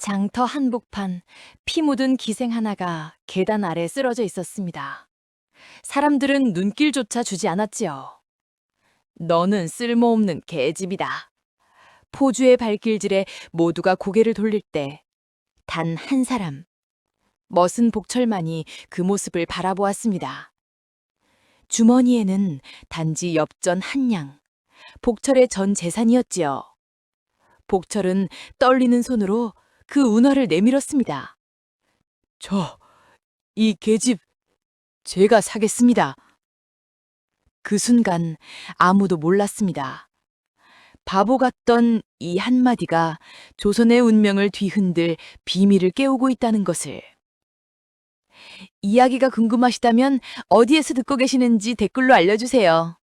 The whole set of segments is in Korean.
장터 한복판 피 묻은 기생 하나가 계단 아래 쓰러져 있었습니다. 사람들은 눈길조차 주지 않았지요. 너는 쓸모없는 계집이다. 포주의 발길질에 모두가 고개를 돌릴 때 단 한 사람, 멋은 복철만이 그 모습을 바라보았습니다. 주머니에는 단지 엽전 한 양, 복철의 전 재산이었지요. 복철은 떨리는 손으로 그 운하를 내밀었습니다. 이 계집 제가 사겠습니다. 그 순간 아무도 몰랐습니다. 바보 같던 이 한마디가 조선의 운명을 뒤흔들 비밀을 깨우고 있다는 것을. 이야기가 궁금하시다면 어디에서 듣고 계시는지 댓글로 알려주세요.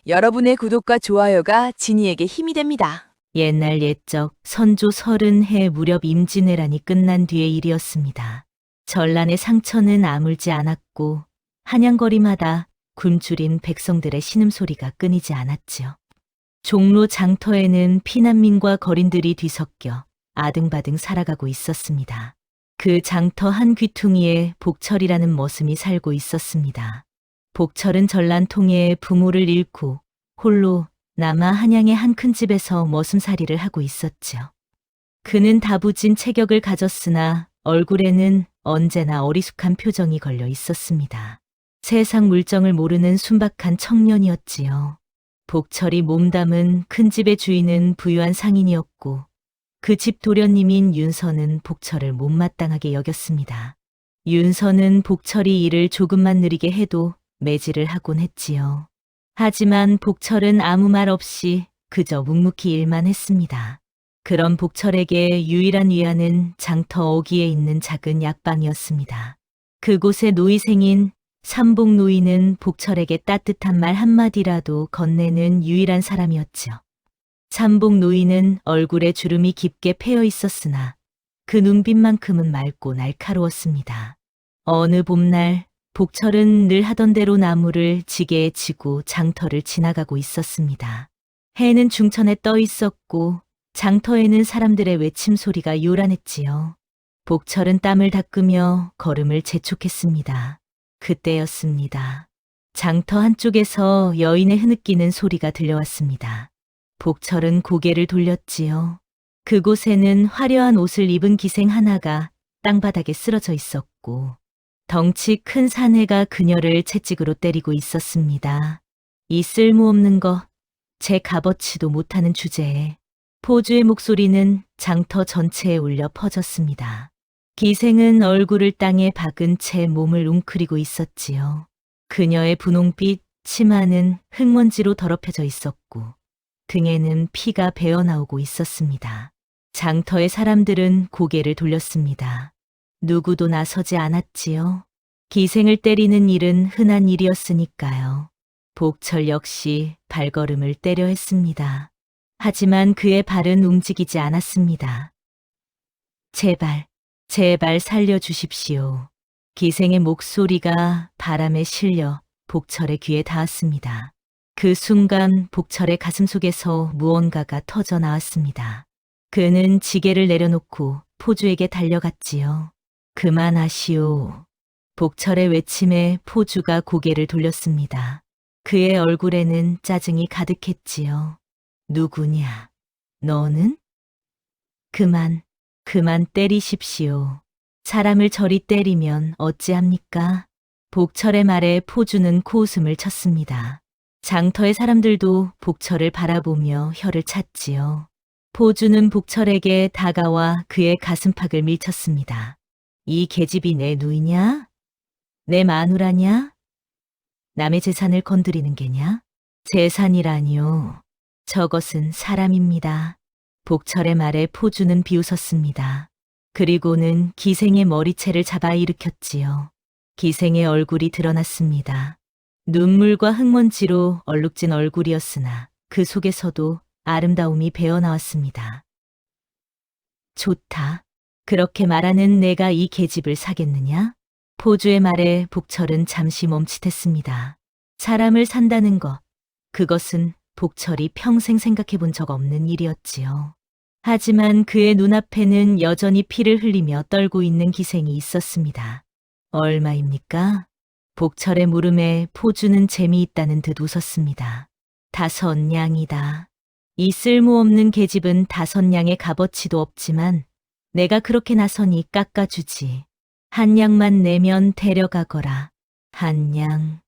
여러분의 구독과 좋아요가 진이에게 힘이 됩니다. 옛날 옛적 선조 30해 무렵 임진왜란이 끝난 뒤의 일이었습니다. 전란의 상처는 아물지 않았고 한양거리마다 굶주린 백성들의 신음소리가 끊이지 않았지요. 종로 장터에는 피난민과 거린들이 뒤섞여 아등바등 살아가고 있었습니다. 그 장터 한 귀퉁이에 복철이라는 머슴이 살고 있었습니다. 복철은 전란통에 부모를 잃고 홀로 남아 한양의 한 큰 집에서 머슴살이를 하고 있었죠. 그는 다부진 체격을 가졌으나 얼굴에는 언제나 어리숙한 표정이 걸려 있었습니다. 세상 물정을 모르는 순박한 청년이었지요. 복철이 몸담은 큰 집의 주인은 부유한 상인이었고 그 집 도련님인 윤서는 복철을 못마땅하게 여겼습니다. 윤서는 복철이 일을 조금만 느리게 해도 매질을 하곤 했지요. 하지만 복철은 아무 말 없이 그저 묵묵히 일만 했습니다. 그런 복철에게 유일한 위안은 장터 어귀에 있는 작은 약방이었습니다. 그곳의 노이생인 삼복 노이는 복철에게 따뜻한 말 한마디라도 건네는 유일한 사람이었죠. 삼복 노이는 얼굴에 주름이 깊게 패여 있었으나 그 눈빛만큼은 맑고 날카로웠습니다. 어느 봄날 복철은 늘 하던 대로 나무를 지게에 지고 장터를 지나가고 있었습니다. 해는 중천에 떠 있었고 장터에는 사람들의 외침 소리가 요란했지요. 복철은 땀을 닦으며 걸음을 재촉했습니다. 그때였습니다. 장터 한쪽에서 여인의 흐느끼는 소리가 들려왔습니다. 복철은 고개를 돌렸지요. 그곳에는 화려한 옷을 입은 기생 하나가 땅바닥에 쓰러져 있었고 덩치 큰 사내가 그녀를 채찍으로 때리고 있었습니다. 이 쓸모없는 것, 제 값어치도 못하는 주제에 포주의 목소리는 장터 전체에 울려 퍼졌습니다. 기생은 얼굴을 땅에 박은 채 몸을 웅크리고 있었지요. 그녀의 분홍빛 치마는 흙먼지로 더럽혀져 있었고 등에는 피가 배어나오고 있었습니다. 장터의 사람들은 고개를 돌렸습니다. 누구도 나서지 않았지요. 기생을 때리는 일은 흔한 일이었으니까요. 복철 역시 발걸음을 떼려 했습니다. 하지만 그의 발은 움직이지 않았습니다. 제발 살려주십시오. 기생의 목소리가 바람에 실려 복철의 귀에 닿았습니다. 그 순간 복철의 가슴 속에서 무언가가 터져 나왔습니다. 그는 지게를 내려놓고 포주에게 달려갔지요. 그만하시오. 복철의 외침에 포주가 고개를 돌렸습니다. 그의 얼굴에는 짜증이 가득했지요. 누구냐? 너는? 그만 때리십시오. 사람을 저리 때리면 어찌합니까? 복철의 말에 포주는 코웃음을 쳤습니다. 장터의 사람들도 복철을 바라보며 혀를 찼지요. 포주는 복철에게 다가와 그의 가슴팍을 밀쳤습니다. 이 계집이 내 누이냐? 내 마누라냐? 남의 재산을 건드리는 게냐? 재산이라니요. 저것은 사람입니다. 복철의 말에 포주는 비웃었습니다. 그리고는 기생의 머리채를 잡아 일으켰지요. 기생의 얼굴이 드러났습니다. 눈물과 흙먼지로 얼룩진 얼굴이었으나 그 속에서도 아름다움이 배어나왔습니다. 좋다. 그렇게 말하는 내가 이 계집을 사겠느냐? 포주의 말에 복철은 잠시 멈칫했습니다. 사람을 산다는 것, 그것은 복철이 평생 생각해 본 적 없는 일이었지요. 하지만 그의 눈앞에는 여전히 피를 흘리며 떨고 있는 기생이 있었습니다. 얼마입니까? 복철의 물음에 포주는 재미있다는 듯 웃었습니다. 5냥이다. 이 쓸모없는 계집은 5냥의 값어치도 없지만 내가 그렇게 나서니 깎아주지. 1냥만 내면 데려가거라. 1냥.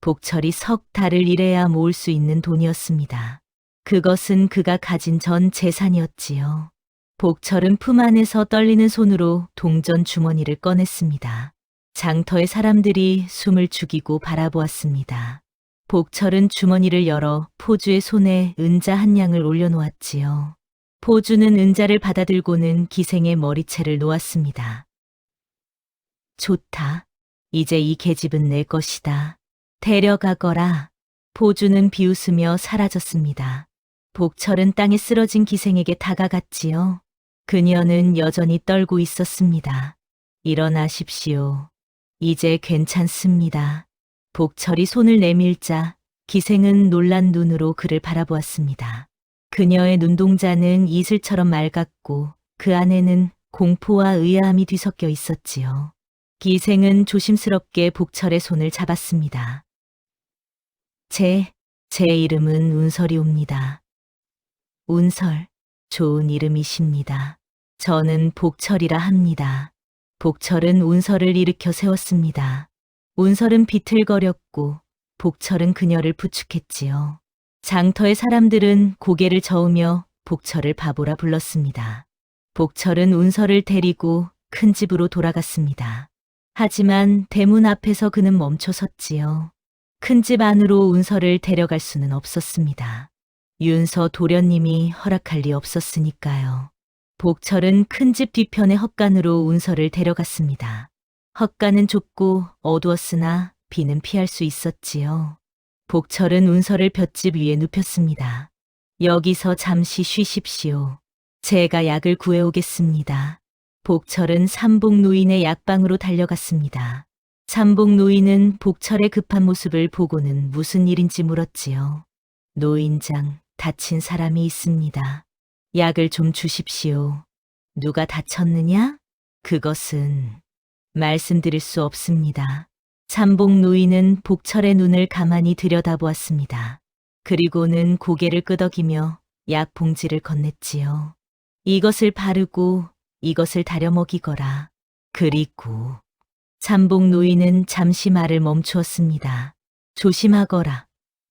복철이 석 달을 일해야 모을 수 있는 돈이었습니다. 그것은 그가 가진 전 재산이었지요. 복철은 품 안에서 떨리는 손으로 동전 주머니를 꺼냈습니다. 장터의 사람들이 숨을 죽이고 바라보았습니다. 복철은 주머니를 열어 포주의 손에 은자 1냥을 올려놓았지요. 포주는 은자를 받아들고는 기생의 머리채를 놓았습니다. 좋다. 이제 이 계집은 내 것이다. 데려가거라. 포주는 비웃으며 사라졌습니다. 복철은 땅에 쓰러진 기생에게 다가갔지요. 그녀는 여전히 떨고 있었습니다. 일어나십시오. 이제 괜찮습니다. 복철이 손을 내밀자 기생은 놀란 눈으로 그를 바라보았습니다. 그녀의 눈동자는 이슬처럼 맑았고 그 안에는 공포와 의아함이 뒤섞여 있었지요. 기생은 조심스럽게 복철의 손을 잡았습니다. 제 이름은 운설이옵니다. 운설, 좋은 이름이십니다. 저는 복철이라 합니다. 복철은 운설을 일으켜 세웠습니다. 운설은 비틀거렸고 복철은 그녀를 부축했지요. 장터의 사람들은 고개를 저으며 복철을 바보라 불렀습니다. 복철은 운설을 데리고 큰 집으로 돌아갔습니다. 하지만 대문 앞에서 그는 멈춰 섰지요. 큰 집 안으로 운설을 데려갈 수는 없었습니다. 윤서 도련님이 허락할 리 없었으니까요. 복철은 큰 집 뒤편의 헛간으로 운설을 데려갔습니다. 헛간은 좁고 어두웠으나 비는 피할 수 있었지요. 복철은 운설을 볏짚 위에 눕혔습니다. 여기서 잠시 쉬십시오. 제가 약을 구해오겠습니다. 복철은 삼복 노인의 약방으로 달려갔습니다. 삼복 노인은 복철의 급한 모습을 보고는 무슨 일인지 물었지요. 노인장, 다친 사람이 있습니다. 약을 좀 주십시오. 누가 다쳤느냐? 그것은 말씀드릴 수 없습니다. 삼복 노인은 복철의 눈을 가만히 들여다보았습니다. 그리고는 고개를 끄덕이며 약 봉지를 건넸지요. 이것을 바르고 이것을 다려 먹이거라. 그리고 삼복 노인은 잠시 말을 멈추었습니다. 조심하거라.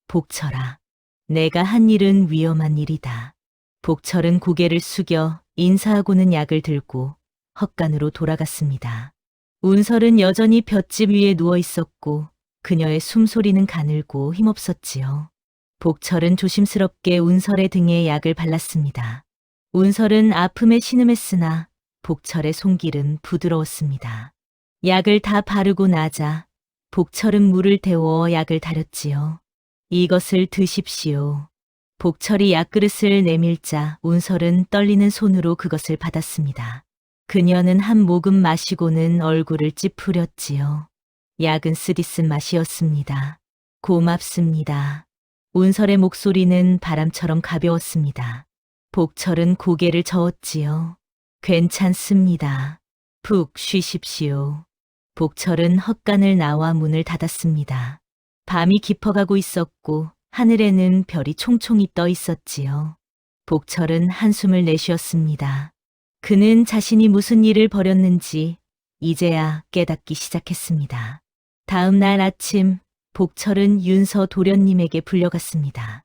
복철아. 내가 한 일은 위험한 일이다. 복철은 고개를 숙여 인사하고는 약을 들고 헛간으로 돌아갔습니다. 운설은 여전히 볏짚 위에 누워 있었고 그녀의 숨소리는 가늘고 힘없었지요. 복철은 조심스럽게 운설의 등에 약을 발랐습니다. 운설은 아픔에 신음했으나 복철의 손길은 부드러웠습니다. 약을 다 바르고 나자 복철은 물을 데워 약을 다렸지요. 이것을 드십시오. 복철이 약그릇을 내밀자 운설은 떨리는 손으로 그것을 받았습니다. 그녀는 한 모금 마시고는 얼굴을 찌푸렸지요. 약은 쓰디쓴 맛이었습니다. 고맙습니다. 운설의 목소리는 바람처럼 가벼웠습니다. 복철은 고개를 저었지요. 괜찮습니다. 푹 쉬십시오. 복철은 헛간을 나와 문을 닫았습니다. 밤이 깊어가고 있었고 하늘에는 별이 총총히 떠 있었지요. 복철은 한숨을 내쉬었습니다. 그는 자신이 무슨 일을 벌였는지 이제야 깨닫기 시작했습니다. 다음 날 아침 복철은 윤서 도련님에게 불려갔습니다.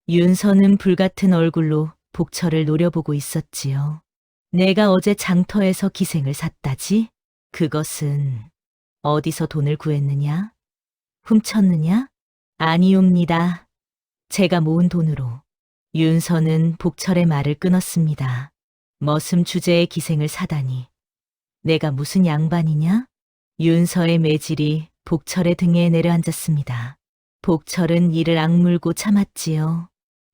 윤서는 불같은 얼굴로 복철을 노려보고 있었지요. 내가 어제 장터에서 기생을 샀다지? 그것은 어디서 돈을 구했느냐? 훔쳤느냐? 아니옵니다. 제가 모은 돈으로. 윤서는 복철의 말을 끊었습니다. 머슴 주제의 기생을 사다니. 내가 무슨 양반이냐? 윤서의 매질이 복철의 등에 내려앉았습니다. 복철은 이를 악물고 참았지요.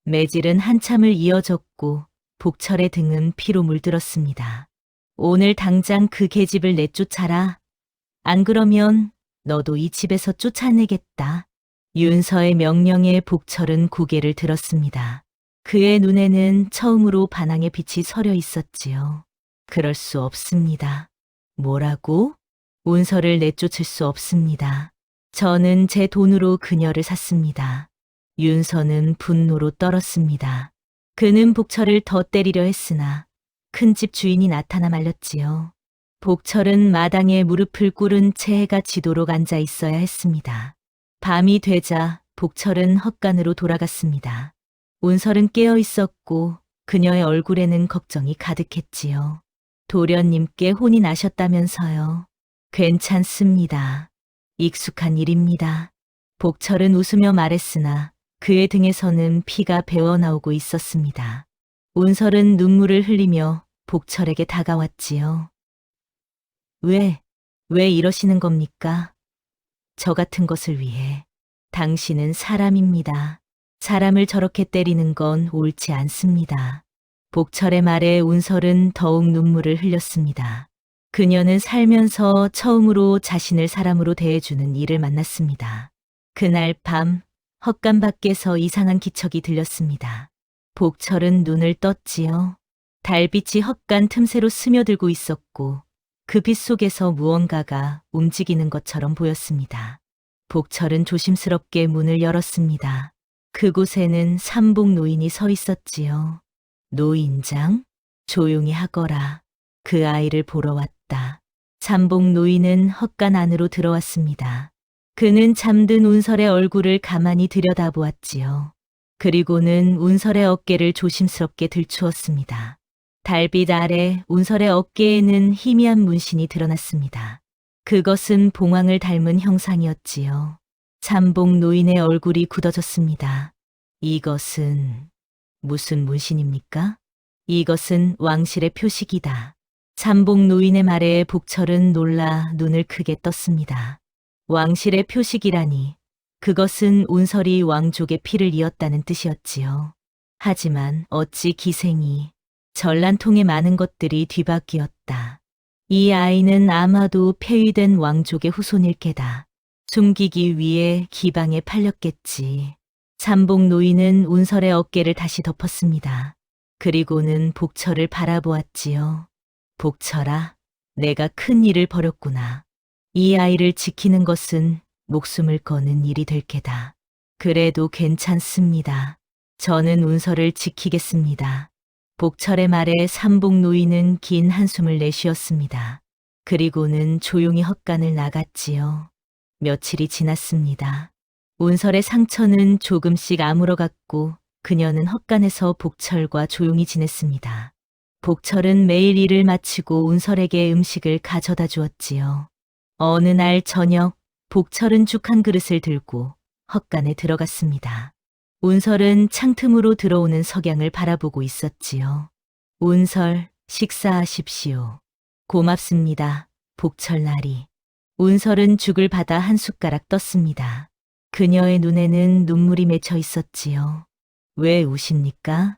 매질은 한참을 이어졌고 복철의 등은 피로 물들었습니다. 오늘 당장 그 계집을 내쫓아라. 안 그러면 너도 이 집에서 쫓아내겠다. 윤서의 명령에 복철은 고개를 들었습니다. 그의 눈에는 처음으로 반항의 빛이 서려 있었지요. 그럴 수 없습니다. 뭐라고? 운서를 내쫓을 수 없습니다. 저는 제 돈으로 그녀를 샀습니다. 윤서는 분노로 떨었습니다. 그는 복철을 더 때리려 했으나 큰 집 주인이 나타나 말렸지요. 복철은 마당에 무릎을 꿇은 채 해가 지도록 앉아 있어야 했습니다. 밤이 되자 복철은 헛간으로 돌아갔습니다. 운설은 깨어 있었고 그녀의 얼굴에는 걱정이 가득했지요. 도련님께 혼이 나셨다면서요. 괜찮습니다. 익숙한 일입니다. 복철은 웃으며 말했으나 그의 등에서는 피가 배어나오고 있었습니다. 운설은 눈물을 흘리며 복철에게 다가왔지요. 왜 이러시는 겁니까? 저 같은 것을 위해. 당신은 사람입니다. 사람을 저렇게 때리는 건 옳지 않습니다. 복철의 말에 운설은 더욱 눈물을 흘렸습니다. 그녀는 살면서 처음으로 자신을 사람으로 대해주는 이를 만났습니다. 그날 밤 헛간 밖에서 이상한 기척이 들렸습니다. 복철은 눈을 떴지요. 달빛이 헛간 틈새로 스며들고 있었고 그 빛 속에서 무언가가 움직이는 것처럼 보였습니다. 복철은 조심스럽게 문을 열었습니다. 그곳에는 삼복 노인이 서 있었지요. 노인장? 조용히 하거라. 그 아이를 보러 왔다. 삼복 노인은 헛간 안으로 들어왔습니다. 그는 잠든 운설의 얼굴을 가만히 들여다보았지요. 그리고는 운설의 어깨를 조심스럽게 들추었습니다. 달빛 아래 운설의 어깨에는 희미한 문신이 드러났습니다. 그것은 봉황을 닮은 형상이었지요. 삼복 노인의 얼굴이 굳어졌습니다. 이것은 무슨 문신입니까? 이것은 왕실의 표식이다. 삼복 노인의 말에 복철은 놀라 눈을 크게 떴습니다. 왕실의 표식이라니 그것은 운설이 왕족의 피를 이었다는 뜻이었지요. 하지만 어찌 기생이 전란통에 많은 것들이 뒤바뀌었다. 이 아이는 아마도 폐위된 왕족의 후손일 게다. 숨기기 위해 기방에 팔렸겠지. 삼복 노인은 운설의 어깨를 다시 덮었습니다. 그리고는 복철을 바라보았지요. 복철아, 내가 큰 일을 벌였구나. 이 아이를 지키는 것은 목숨을 거는 일이 될 게다. 그래도 괜찮습니다. 저는 운설을 지키겠습니다. 복철의 말에 삼복 노인은 긴 한숨을 내쉬었습니다. 그리고는 조용히 헛간을 나갔지요. 며칠이 지났습니다. 운설의 상처는 조금씩 아물어갔고 그녀는 헛간에서 복철과 조용히 지냈습니다. 복철은 매일 일을 마치고 운설에게 음식을 가져다 주었지요. 어느 날 저녁 복철은 죽 한 그릇을 들고 헛간에 들어갔습니다. 운설은 창틈으로 들어오는 석양을 바라보고 있었지요. 운설, 식사하십시오. 고맙습니다. 복철나리. 운설은 죽을 받아 한 숟가락 떴습니다. 그녀의 눈에는 눈물이 맺혀 있었지요. 왜 우십니까?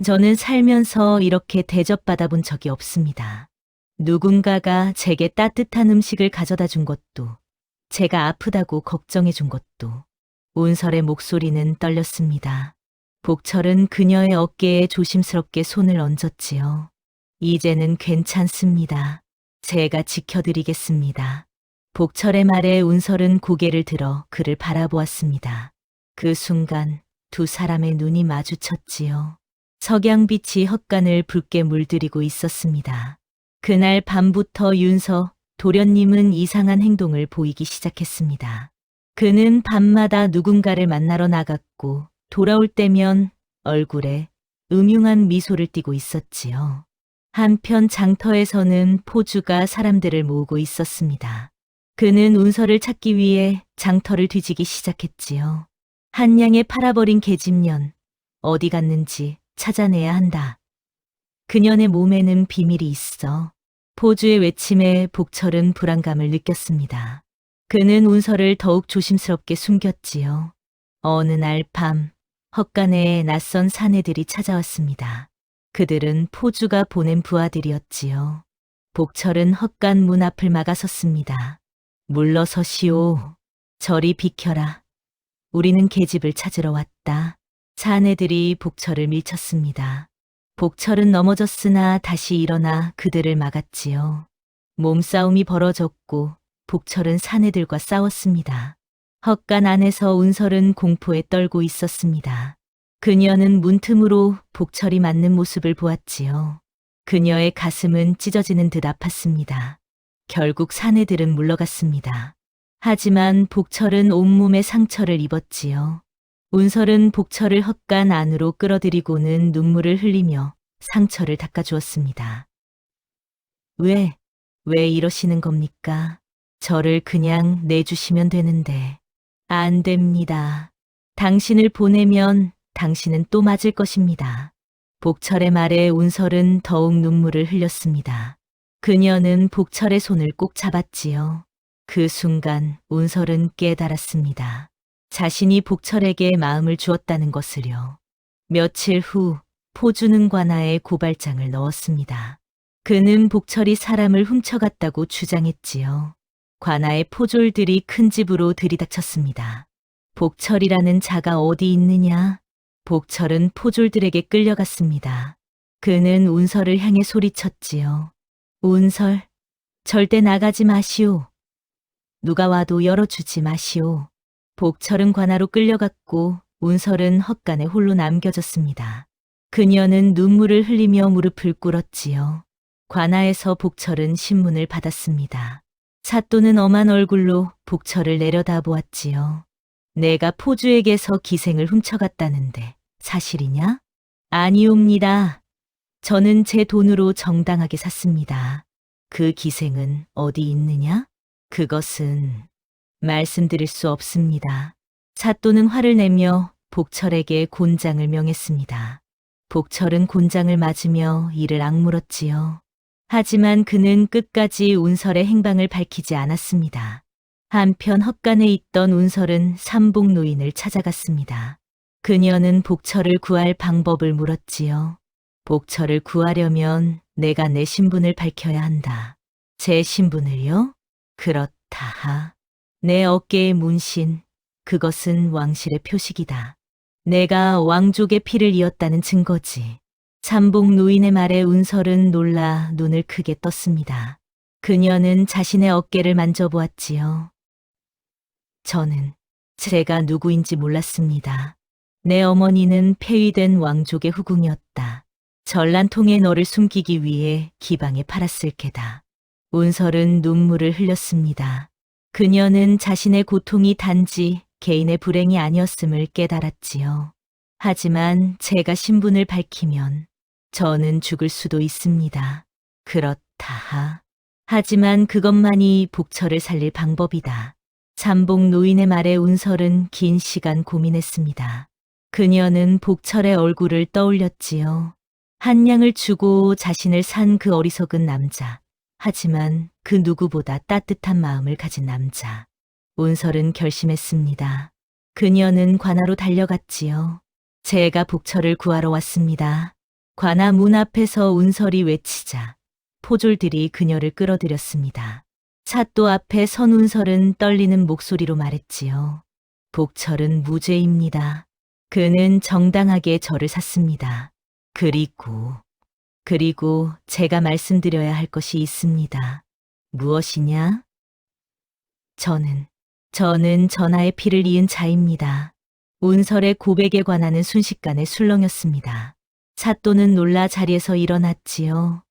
저는 살면서 이렇게 대접받아 본 적이 없습니다. 누군가가 제게 따뜻한 음식을 가져다 준 것도, 제가 아프다고 걱정해 준 것도, 운설의 목소리는 떨렸습니다. 복철은 그녀의 어깨에 조심스럽게 손을 얹었지요. 이제는 괜찮습니다. 제가 지켜드리겠습니다. 복철의 말에 운설은 고개를 들어 그를 바라보았습니다. 그 순간 두 사람의 눈이 마주쳤지요. 석양빛이 헛간을 붉게 물들이고 있었습니다. 그날 밤부터 윤서, 도련님은 이상한 행동을 보이기 시작했습니다. 그는 밤마다 누군가를 만나러 나갔고 돌아올 때면 얼굴에 음흉한 미소를 띠고 있었지요. 한편 장터에서는 포주가 사람들을 모으고 있었습니다. 그는 운설을 찾기 위해 장터를 뒤지기 시작했지요. 한 양의 팔아버린 계집년, 어디 갔는지 찾아내야 한다. 그년의 몸에는 비밀이 있어. 포주의 외침에 복철은 불안감을 느꼈습니다. 그는 운설을 더욱 조심스럽게 숨겼지요. 어느 날 밤, 헛간에 낯선 사내들이 찾아왔습니다. 그들은 포주가 보낸 부하들이었지요. 복철은 헛간 문 앞을 막아섰습니다. 물러서시오. 저리 비켜라. 우리는 계집을 찾으러 왔다. 사내들이 복철을 밀쳤습니다. 복철은 넘어졌으나 다시 일어나 그들을 막았지요. 몸싸움이 벌어졌고 복철은 사내들과 싸웠습니다. 헛간 안에서 운설은 공포에 떨고 있었습니다. 그녀는 문틈으로 복철이 맞는 모습을 보았지요. 그녀의 가슴은 찢어지는 듯 아팠습니다. 결국 사내들은 물러갔습니다. 하지만 복철은 온몸에 상처를 입었지요. 운설은 복철을 헛간 안으로 끌어들이고는 눈물을 흘리며 상처를 닦아주었습니다. 왜 이러시는 겁니까? 저를 그냥 내주시면 되는데. 안 됩니다. 당신을 보내면 당신은 또 맞을 것입니다. 복철의 말에 운설은 더욱 눈물을 흘렸습니다. 그녀는 복철의 손을 꼭 잡았지요. 그 순간 운설은 깨달았습니다. 자신이 복철에게 마음을 주었다는 것을요. 며칠 후 포주는 관아에 고발장을 넣었습니다. 그는 복철이 사람을 훔쳐갔다고 주장했지요. 관아의 포졸들이 큰 집으로 들이닥쳤습니다. 복철이라는 자가 어디 있느냐? 복철은 포졸들에게 끌려갔습니다. 그는 운설을 향해 소리쳤지요. 운설, 절대 나가지 마시오. 누가 와도 열어주지 마시오. 복철은 관아로 끌려갔고 운설은 헛간에 홀로 남겨졌습니다. 그녀는 눈물을 흘리며 무릎을 꿇었지요. 관아에서 복철은 신문을 받았습니다. 사또는 엄한 얼굴로 복철을 내려다보았지요. 내가 포주에게서 기생을 훔쳐갔다는데 사실이냐? 아니옵니다. 저는 제 돈으로 정당하게 샀습니다. 그 기생은 어디 있느냐? 그것은 말씀드릴 수 없습니다. 사또는 화를 내며 복철에게 곤장을 명했습니다. 복철은 곤장을 맞으며 이를 악물었지요. 하지만 그는 끝까지 운설의 행방을 밝히지 않았습니다. 한편 헛간에 있던 운설은 삼복 노인을 찾아갔습니다. 그녀는 복철을 구할 방법을 물었지요. 복철을 구하려면 내가 내 신분을 밝혀야 한다. 제 신분을요? 그렇다. 내 어깨의 문신, 그것은 왕실의 표식이다. 내가 왕족의 피를 이었다는 증거지. 삼복 노인의 말에 운설은 놀라 눈을 크게 떴습니다. 그녀는 자신의 어깨를 만져보았지요. 저는 제가 누구인지 몰랐습니다. 내 어머니는 폐위된 왕족의 후궁이었다. 전란통에 너를 숨기기 위해 기방에 팔았을 게다. 운설은 눈물을 흘렸습니다. 그녀는 자신의 고통이 단지 개인의 불행이 아니었음을 깨달았지요. 하지만 제가 신분을 밝히면 저는 죽을 수도 있습니다. 그렇다. 하지만 그것만이 복철을 살릴 방법이다. 삼복 노인의 말에 운설은 긴 시간 고민했습니다. 그녀는 복철의 얼굴을 떠올렸지요. 한 양을 주고 자신을 산 그 어리석은 남자. 하지만 그 누구보다 따뜻한 마음을 가진 남자. 운설은 결심했습니다. 그녀는 관아로 달려갔지요. 제가 복철을 구하러 왔습니다. 관아 문 앞에서 운설이 외치자 포졸들이 그녀를 끌어들였습니다. 사또 앞에 선 운설은 떨리는 목소리로 말했지요. 복철은 무죄입니다. 그는 정당하게 저를 샀습니다. 그리고 제가 말씀드려야 할 것이 있습니다. 무엇이냐? 저는 전하의 피를 이은 자입니다. 운설의 고백에 관하는 순식간에 술렁였습니다. 사또는 놀라 자리에서 일어났지요.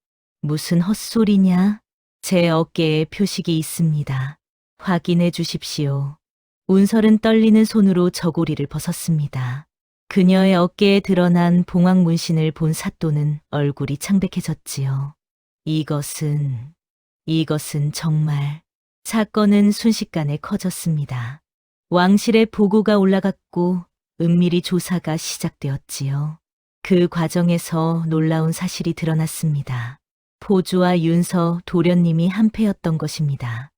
무슨 헛소리냐? 제 어깨에 표식이 있습니다. 확인해 주십시오. 운설은 떨리는 손으로 저고리를 벗었습니다. 그녀의 어깨에 드러난 봉황 문신을 본 사또는 얼굴이 창백해졌지요. 이것은 정말... 사건은 순식간에 커졌습니다. 왕실의 보고가 올라갔고 은밀히 조사가 시작되었지요. 그 과정에서 놀라운 사실이 드러났습니다. 포주와 윤서, 도련님이 한패였던 것입니다.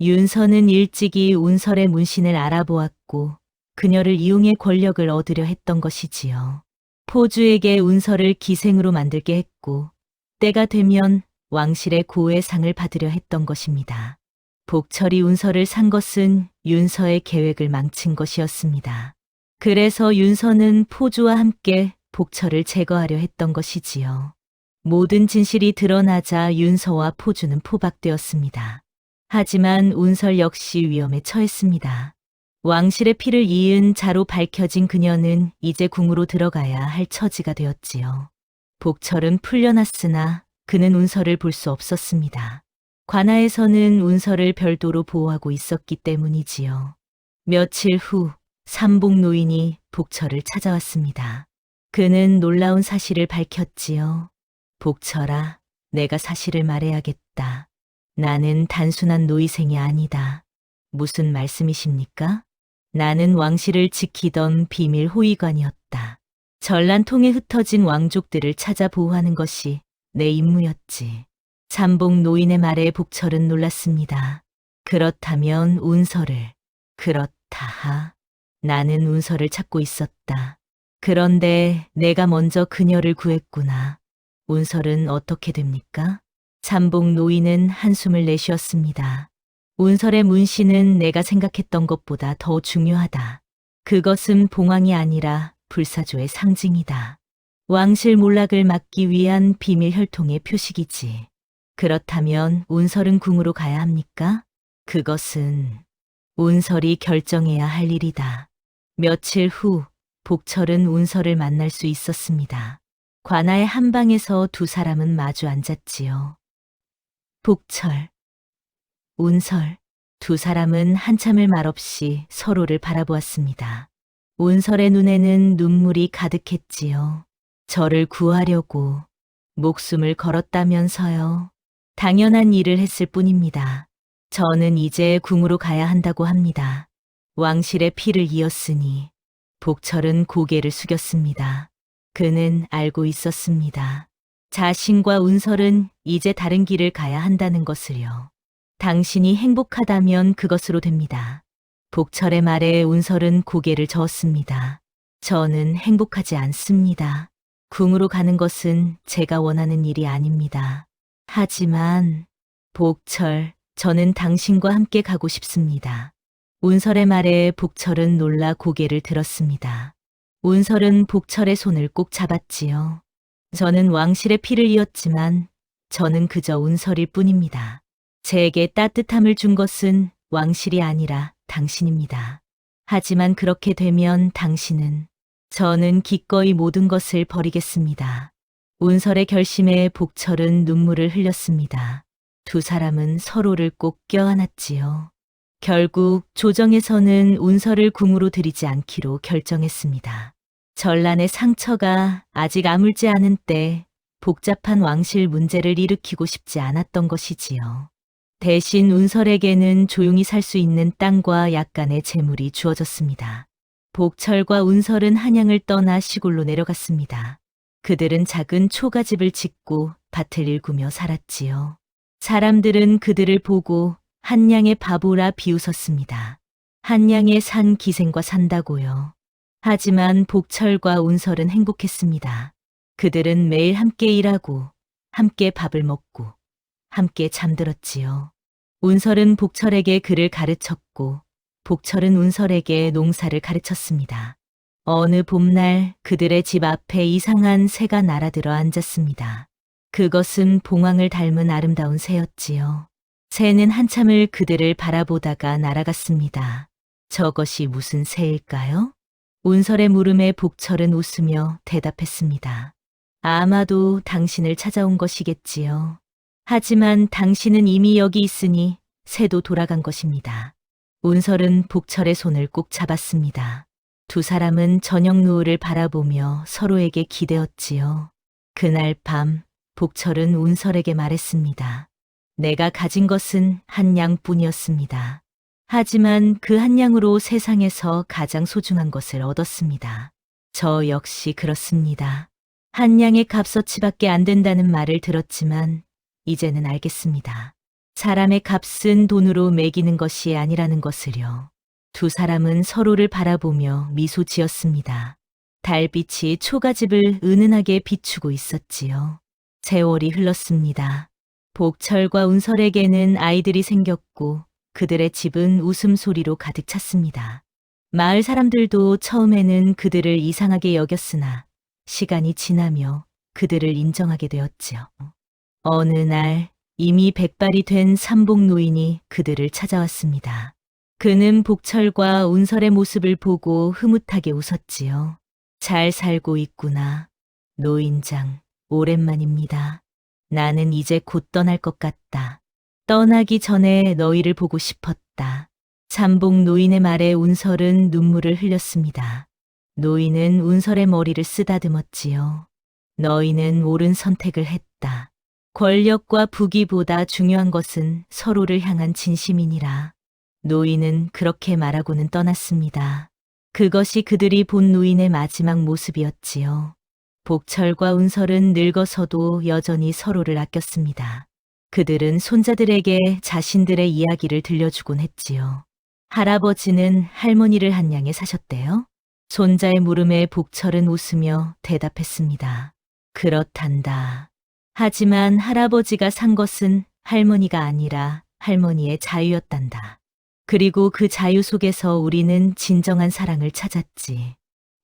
윤서는 일찍이 운설의 문신을 알아보았고 그녀를 이용해 권력을 얻으려 했던 것이지요. 포주에게 운설을 기생으로 만들게 했고 때가 되면 왕실의 고의 상을 받으려 했던 것입니다. 복철이 운설을 산 것은 윤서의 계획을 망친 것이었습니다. 그래서 윤서는 포주와 함께 복철을 제거하려 했던 것이지요. 모든 진실이 드러나자 윤서와 포주는 포박되었습니다. 하지만 운설 역시 위험에 처했습니다. 왕실의 피를 이은 자로 밝혀진 그녀는 이제 궁으로 들어가야 할 처지가 되었지요. 복철은 풀려났으나 그는 운설을 볼 수 없었습니다. 관아에서는 운설을 별도로 보호하고 있었기 때문이지요. 며칠 후 삼복 노인이 복철을 찾아왔습니다. 그는 놀라운 사실을 밝혔지요. 복철아, 내가 사실을 말해야겠다. 나는 단순한 노이생이 아니다. 무슨 말씀이십니까? 나는 왕실을 지키던 비밀 호위관이었다. 전란통에 흩어진 왕족들을 찾아 보호하는 것이 내 임무였지. 삼복 노인의 말에 복철은 놀랐습니다. 그렇다면 운설을. 그렇다. 나는 운설을 찾고 있었다. 그런데 내가 먼저 그녀를 구했구나. 운설은 어떻게 됩니까? 삼복 노인은 한숨을 내쉬었습니다. 운설의 문신은 내가 생각했던 것보다 더 중요하다. 그것은 봉황이 아니라 불사조의 상징이다. 왕실 몰락을 막기 위한 비밀 혈통의 표식이지. 그렇다면 운설은 궁으로 가야 합니까? 그것은 운설이 결정해야 할 일이다. 며칠 후 복철은 운설을 만날 수 있었습니다. 관아의 한 방에서 두 사람은 마주 앉았지요. 복철, 운설, 두 사람은 한참을 말없이 서로를 바라보았습니다. 운설의 눈에는 눈물이 가득했지요. 저를 구하려고 목숨을 걸었다면서요. 당연한 일을 했을 뿐입니다. 저는 이제 궁으로 가야 한다고 합니다. 왕실의 피를 이었으니. 복철은 고개를 숙였습니다. 그는 알고 있었습니다. 자신과 운설은 이제 다른 길을 가야 한다는 것을요. 당신이 행복하다면 그것으로 됩니다. 복철의 말에 운설은 고개를 저었습니다. 저는 행복하지 않습니다. 궁으로 가는 것은 제가 원하는 일이 아닙니다. 하지만 복철, 저는 당신과 함께 가고 싶습니다. 운설의 말에 복철은 놀라 고개를 들었습니다. 운설은 복철의 손을 꼭 잡았지요. 저는 왕실의 피를 이었지만 저는 그저 운설일 뿐입니다. 제게 따뜻함을 준 것은 왕실이 아니라 당신입니다. 하지만 그렇게 되면 당신은, 저는 기꺼이 모든 것을 버리겠습니다. 운설의 결심에 복철은 눈물을 흘렸습니다. 두 사람은 서로를 꼭 껴안았지요. 결국 조정에서는 운설을 궁으로 들이지 않기로 결정했습니다. 전란의 상처가 아직 아물지 않은 때 복잡한 왕실 문제를 일으키고 싶지 않았던 것이지요. 대신 운설에게는 조용히 살 수 있는 땅과 약간의 재물이 주어졌습니다. 복철과 운설은 한양을 떠나 시골로 내려갔습니다. 그들은 작은 초가집을 짓고 밭을 일구며 살았지요. 사람들은 그들을 보고 한양의 바보라 비웃었습니다. 한양에 산 기생과 산다고요. 하지만 복철과 운설은 행복했습니다. 그들은 매일 함께 일하고 함께 밥을 먹고 함께 잠들었지요. 운설은 복철에게 글을 가르쳤고 복철은 운설에게 농사를 가르쳤습니다. 어느 봄날 그들의 집 앞에 이상한 새가 날아들어 앉았습니다. 그것은 봉황을 닮은 아름다운 새였지요. 새는 한참을 그들을 바라보다가 날아갔습니다. 저것이 무슨 새일까요? 운설의 물음에 복철은 웃으며 대답했습니다. 아마도 당신을 찾아온 것이겠지요. 하지만 당신은 이미 여기 있으니 새도 돌아간 것입니다. 운설은 복철의 손을 꼭 잡았습니다. 두 사람은 저녁 노을을 바라보며 서로에게 기대었지요. 그날 밤 복철은 운설에게 말했습니다. 내가 가진 것은 한 양뿐이었습니다. 하지만 그 한 양으로 세상에서 가장 소중한 것을 얻었습니다. 저 역시 그렇습니다. 한 양의 값어치밖에 안 된다는 말을 들었지만 이제는 알겠습니다. 사람의 값은 돈으로 매기는 것이 아니라는 것을요. 두 사람은 서로를 바라보며 미소 지었습니다. 달빛이 초가집을 은은하게 비추고 있었지요. 세월이 흘렀습니다. 복철과 운설에게는 아이들이 생겼고 그들의 집은 웃음소리로 가득 찼습니다. 마을 사람들도 처음에는 그들을 이상하게 여겼으나 시간이 지나며 그들을 인정하게 되었지요. 어느 날 이미 백발이 된 삼복 노인이 그들을 찾아왔습니다. 그는 복철과 운설의 모습을 보고 흐뭇하게 웃었지요. 잘 살고 있구나. 노인장, 오랜만입니다. 나는 이제 곧 떠날 것 같다. 떠나기 전에 너희를 보고 싶었다. 삼복 노인의 말에 운설은 눈물을 흘렸습니다. 노인은 운설의 머리를 쓰다듬었지요. 너희는 옳은 선택을 했다. 권력과 부귀보다 중요한 것은 서로를 향한 진심이니라. 노인은 그렇게 말하고는 떠났습니다. 그것이 그들이 본 노인의 마지막 모습이었지요. 복철과 운설은 늙어서도 여전히 서로를 아꼈습니다. 그들은 손자들에게 자신들의 이야기를 들려주곤 했지요. 할아버지는 할머니를 한양에 사셨대요? 손자의 물음에 복철은 웃으며 대답했습니다. 그렇단다. 하지만 할아버지가 산 것은 할머니가 아니라 할머니의 자유였단다. 그리고 그 자유 속에서 우리는 진정한 사랑을 찾았지.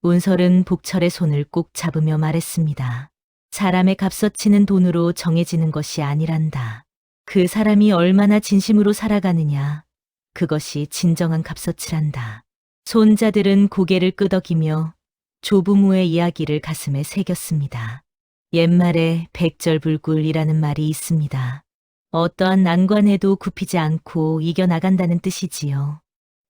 운설은 복철의 손을 꼭 잡으며 말했습니다. 사람의 값어치는 돈으로 정해지는 것이 아니란다. 그 사람이 얼마나 진심으로 살아가느냐. 그것이 진정한 값어치란다. 손자들은 고개를 끄덕이며 조부모의 이야기를 가슴에 새겼습니다. 옛말에 백절불굴이라는 말이 있습니다. 어떠한 난관에도 굽히지 않고 이겨나간다는 뜻이지요.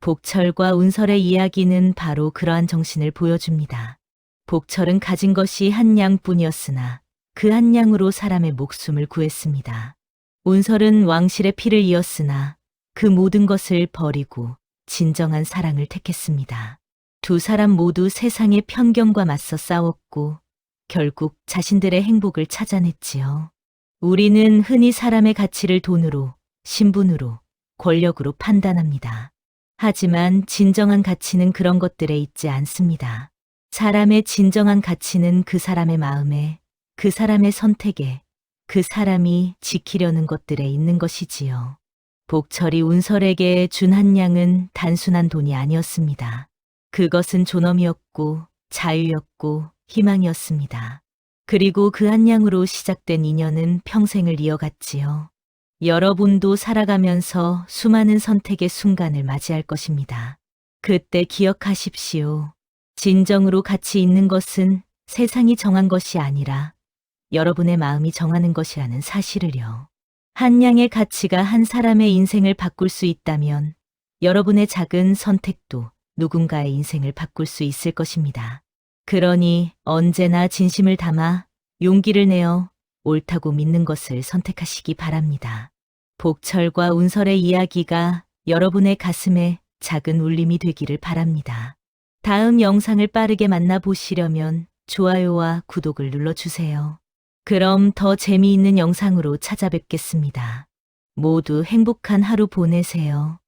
복철과 운설의 이야기는 바로 그러한 정신을 보여줍니다. 복철은 가진 것이 한 양뿐이었으나 그 한 양으로 사람의 목숨을 구했습니다. 운설은 왕실의 피를 이었으나 그 모든 것을 버리고 진정한 사랑을 택했습니다. 두 사람 모두 세상의 편견과 맞서 싸웠고 결국 자신들의 행복을 찾아냈지요. 우리는 흔히 사람의 가치를 돈으로, 신분으로, 권력으로 판단합니다. 하지만 진정한 가치는 그런 것들에 있지 않습니다. 사람의 진정한 가치는 그 사람의 마음에, 그 사람의 선택에, 그 사람이 지키려는 것들에 있는 것이지요. 복철이 운설에게 준 한 양은 단순한 돈이 아니었습니다. 그것은 존엄이었고 자유였고 희망이었습니다. 그리고 그 한 양으로 시작된 인연은 평생을 이어갔지요. 여러분도 살아가면서 수많은 선택의 순간을 맞이할 것입니다. 그때 기억하십시오. 진정으로 가치 있는 것은 세상이 정한 것이 아니라 여러분의 마음이 정하는 것이라는 사실을요. 한 양의 가치가 한 사람의 인생을 바꿀 수 있다면 여러분의 작은 선택도 누군가의 인생을 바꿀 수 있을 것입니다. 그러니 언제나 진심을 담아 용기를 내어 옳다고 믿는 것을 선택하시기 바랍니다. 복철과 운설의 이야기가 여러분의 가슴에 작은 울림이 되기를 바랍니다. 다음 영상을 빠르게 만나보시려면 좋아요와 구독을 눌러주세요. 그럼 더 재미있는 영상으로 찾아뵙겠습니다. 모두 행복한 하루 보내세요.